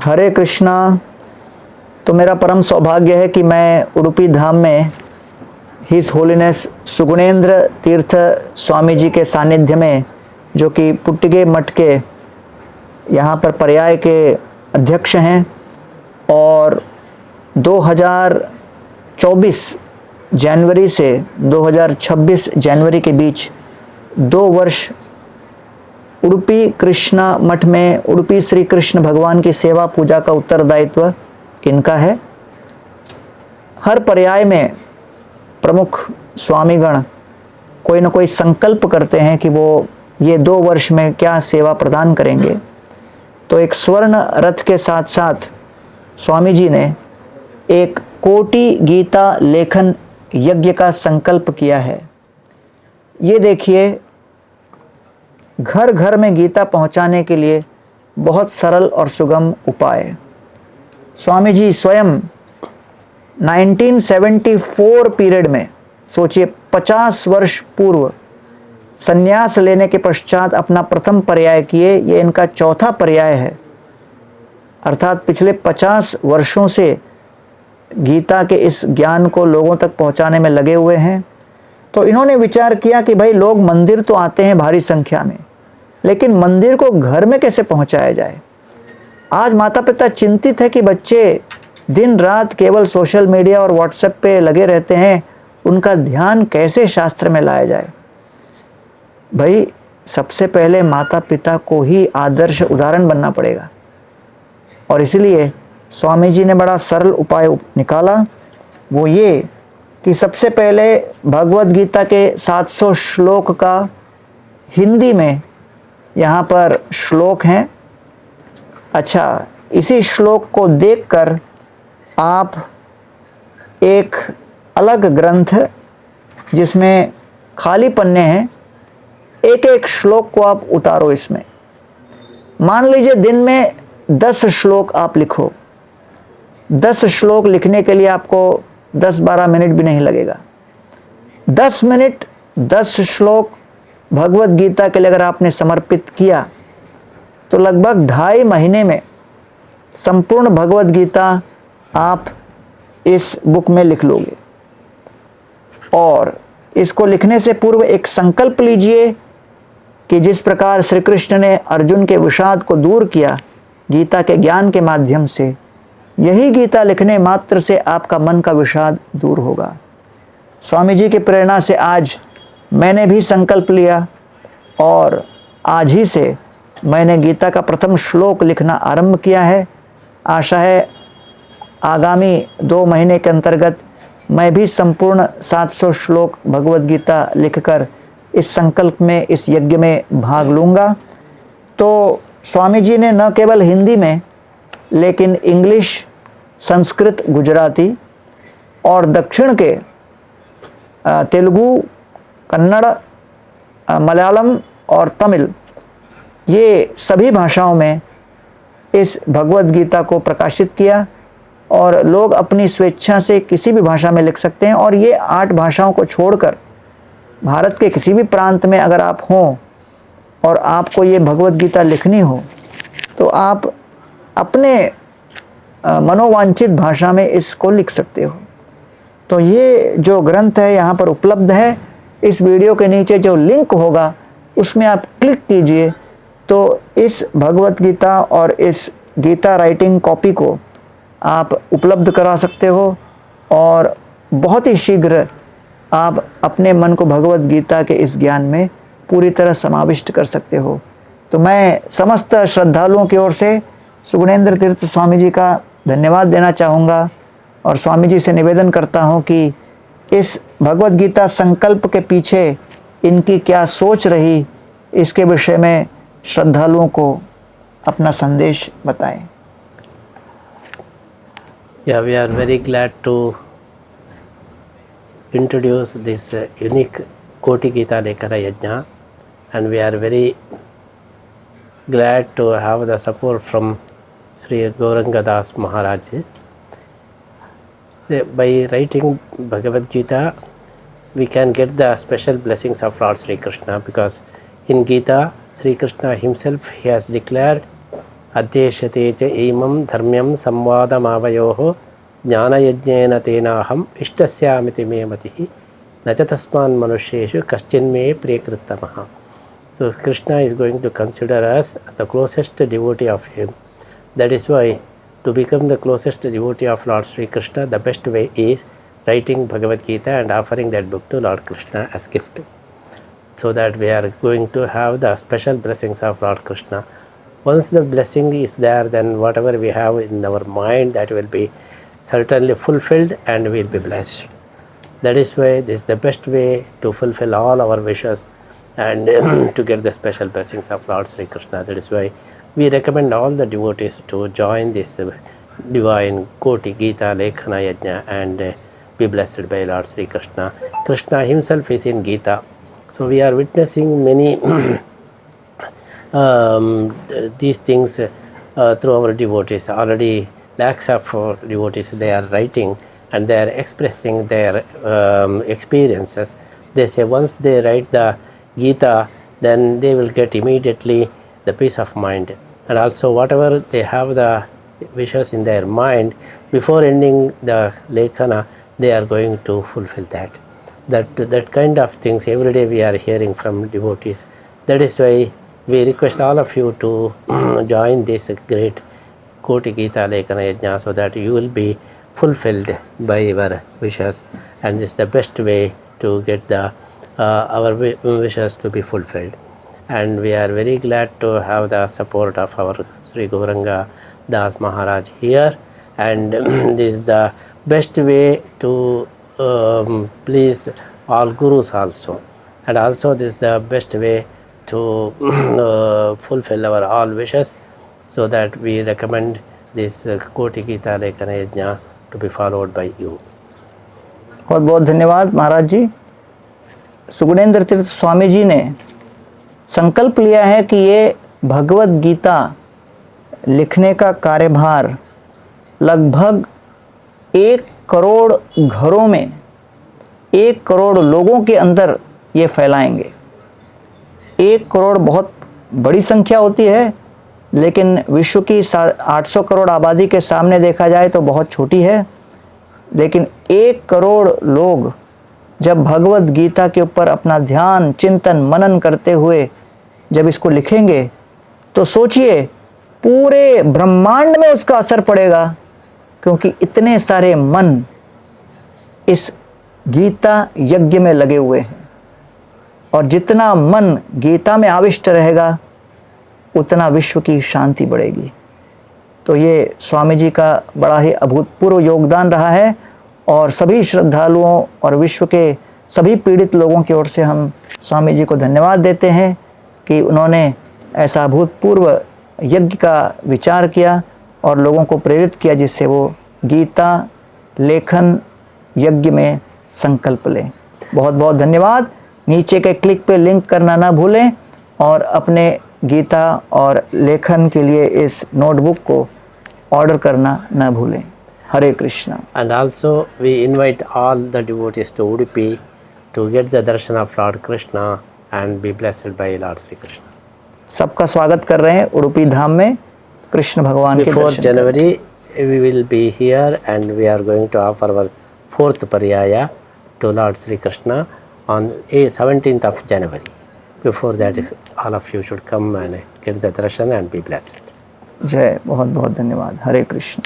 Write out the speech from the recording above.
हरे कृष्णा। तो मेरा परम सौभाग्य है कि मैं उडुपी धाम में हिज होलीनेस सुगुणेंद्र तीर्थ स्वामी जी के सानिध्य में, जो कि पुट्टिगे मठ के यहाँ पर पर्याय के अध्यक्ष हैं, और 2024 जनवरी से 2026 जनवरी के बीच 2 वर्ष उडुपी कृष्णा मठ में उडुपी श्री कृष्ण भगवान की सेवा पूजा का उत्तरदायित्व इनका है। हर पर्याय में प्रमुख स्वामीगण कोई न कोई संकल्प करते हैं कि वो ये 2 वर्ष में क्या सेवा प्रदान करेंगे। तो एक स्वर्ण रथ के साथ साथ स्वामी जी ने एक कोटि गीता लेखन यज्ञ का संकल्प किया है। ये देखिए, घर घर में गीता पहुंचाने के लिए बहुत सरल और सुगम उपाय। स्वामी जी स्वयं 1974 पीरियड में, सोचिए 50 वर्ष पूर्व, संन्यास लेने के पश्चात अपना प्रथम पर्याय किए। ये इनका चौथा पर्याय है, अर्थात पिछले 50 वर्षों से गीता के इस ज्ञान को लोगों तक पहुंचाने में लगे हुए हैं। तो इन्होंने विचार किया कि भाई, लोग मंदिर तो आते हैं भारी संख्या में, लेकिन मंदिर को घर में कैसे पहुंचाया जाए। आज माता पिता चिंतित है कि बच्चे दिन रात केवल सोशल मीडिया और व्हाट्सएप पे लगे रहते हैं, उनका ध्यान कैसे शास्त्र में लाया जाए। भाई, सबसे पहले माता पिता को ही आदर्श उदाहरण बनना पड़ेगा, और इसलिए स्वामी जी ने बड़ा सरल उपाय निकाला। वो ये कि सबसे पहले भगवत गीता के 700 श्लोक का हिंदी में यहाँ पर श्लोक हैं। अच्छा, इसी श्लोक को देखकर आप एक अलग ग्रंथ जिसमें खाली पन्ने हैं, एक एक श्लोक को आप उतारो इसमें। मान लीजिए दिन में 10 श्लोक आप लिखो। 10 श्लोक लिखने के लिए आपको 10-12 मिनट भी नहीं लगेगा। 10 मिनट 10 श्लोक भगवत गीता के लिए अगर आपने समर्पित किया तो लगभग 2.5 महीने में संपूर्ण भगवत गीता आप इस बुक में लिख लोगे। और इसको लिखने से पूर्व एक संकल्प लीजिए कि जिस प्रकार श्री कृष्ण ने अर्जुन के विषाद को दूर किया गीता के ज्ञान के माध्यम से, यही गीता लिखने मात्र से आपका मन का विषाद दूर होगा। स्वामी जी की प्रेरणा से आज मैंने भी संकल्प लिया, और आज ही से मैंने गीता का प्रथम श्लोक लिखना आरंभ किया है। आशा है आगामी 2 महीने के अंतर्गत मैं भी संपूर्ण 700 श्लोक भगवत गीता लिखकर इस संकल्प में, इस यज्ञ में भाग लूँगा। तो स्वामी जी ने न केवल हिंदी में, लेकिन इंग्लिश, संस्कृत, गुजराती और दक्षिण के तेलुगु, कन्नड़, मलयालम और तमिल, ये सभी भाषाओं में इस भगवत गीता को प्रकाशित किया। और लोग अपनी स्वेच्छा से किसी भी भाषा में लिख सकते हैं। और ये 8 भाषाओं को छोड़कर भारत के किसी भी प्रांत में अगर आप हों और आपको ये भगवत गीता लिखनी हो, तो आप अपने मनोवांछित भाषा में इसको लिख सकते हो। तो ये जो ग्रंथ है यहाँ पर उपलब्ध है। इस वीडियो के नीचे जो लिंक होगा उसमें आप क्लिक कीजिए, तो इस भगवत गीता और इस गीता राइटिंग कॉपी को आप उपलब्ध करा सकते हो, और बहुत ही शीघ्र आप अपने मन को भगवत गीता के इस ज्ञान में पूरी तरह समाविष्ट कर सकते हो। तो मैं समस्त श्रद्धालुओं की ओर से सुगुणेंद्र तीर्थ स्वामी जी का धन्यवाद देना चाहूँगा, और स्वामी जी से निवेदन करता हूँ कि इस भगवत गीता संकल्प के पीछे इनकी क्या सोच रही, इसके विषय में श्रद्धालुओं को अपना संदेश बताएं। Yeah, we are very glad to introduce this unique Koti Gita Lekara Yajna, and we are very glad to have the support from Sri Gauranga Das Maharaj. By writing Bhagavad Gita, we can get the special blessings of Lord Sri Krishna, because in Gita, Sri Krishna himself, he has declared अध्येष्यते च इमं धर्म्यं संवादमावयोः ज्ञानयज्ञेन तेनाहम् इष्टस्यामिति मे मतिः न च तस्मान् मनुष्येषु कश्चिन्मे प्रियकृत्तमः. So Krishna is going to consider us as the closest devotee of him. That is why to become the closest devotee of Lord Sri Krishna, the best way is writing Bhagavad Gita and offering that book to Lord Krishna as gift, so that we are going to have the special blessings of Lord Krishna. Once the blessing is there, then whatever we have in our mind, that will be certainly fulfilled and we will be blessed. That is why this is the best way to fulfill all our wishes and to get the special blessings of Lord Sri Krishna. That is why we recommend all the devotees to join this divine Koti Gita Lekhana Yajna and be blessed by Lord Sri Krishna. Krishna himself is in Gita. So we are witnessing many these things through our devotees. Already lakhs of devotees, they are writing and they are expressing their experiences. They say once they write the Gita, then they will get immediately the peace of mind. And also whatever they have the wishes in their mind, before ending the Lekhana, they are going to fulfill that. That kind of things every day we are hearing from devotees. That is why we request all of you to join this great Koti Gita Lekhana Yajna, so that you will be fulfilled by your wishes, and this is the best way to get the our wishes to be fulfilled. And we are very glad to have the support of our Sri Gauranga Das Maharaj here, and this is the best way to please all gurus also, and also this is the best way to fulfill our all wishes, so that we recommend this Koti Gita Lekhana Yajna to be followed by you. बहुत बहुत धन्यवाद महाराज जी। सुगुणेंद्र तीर्थ स्वामी जी ने संकल्प लिया है कि ये भगवत गीता लिखने का कार्यभार लगभग 1 करोड़ घरों में 1 करोड़ लोगों के अंदर ये फैलाएंगे। 1 करोड़ बहुत बड़ी संख्या होती है, लेकिन विश्व की 800 करोड़ आबादी के सामने देखा जाए तो बहुत छोटी है। लेकिन 1 करोड़ लोग जब भगवत गीता के ऊपर अपना ध्यान चिंतन मनन करते हुए जब इसको लिखेंगे, तो सोचिए पूरे ब्रह्मांड में उसका असर पड़ेगा, क्योंकि इतने सारे मन इस गीता यज्ञ में लगे हुए हैं। और जितना मन गीता में आविष्ट रहेगा, उतना विश्व की शांति बढ़ेगी। तो ये स्वामी जी का बड़ा ही अभूतपूर्व योगदान रहा है, और सभी श्रद्धालुओं और विश्व के सभी पीड़ित लोगों की ओर से हम स्वामी जी को धन्यवाद देते हैं कि उन्होंने ऐसा अभूतपूर्व यज्ञ का विचार किया और लोगों को प्रेरित किया, जिससे वो गीता लेखन यज्ञ में संकल्प लें। बहुत बहुत धन्यवाद। नीचे के क्लिक पे लिंक करना ना भूलें, और अपने गीता और लेखन के लिए इस नोटबुक को ऑर्डर करना ना भूलें। हरे Krishna. And also we invite all the devotees to Udupi to get the darshan of Lord Krishna and be blessed by Lord Sri Krishna. सबका स्वागत कर रहे हैं उडुपी धाम में कृष्ण भगवान के Before Darshan January we will be here and we are going to offer our 4th paryaya to Lord Sri Krishna on 17th of January. Before that, if all of you should come and get the darshan and be blessed. जय। बहुत बहुत धन्यवाद। हरे कृष्ण।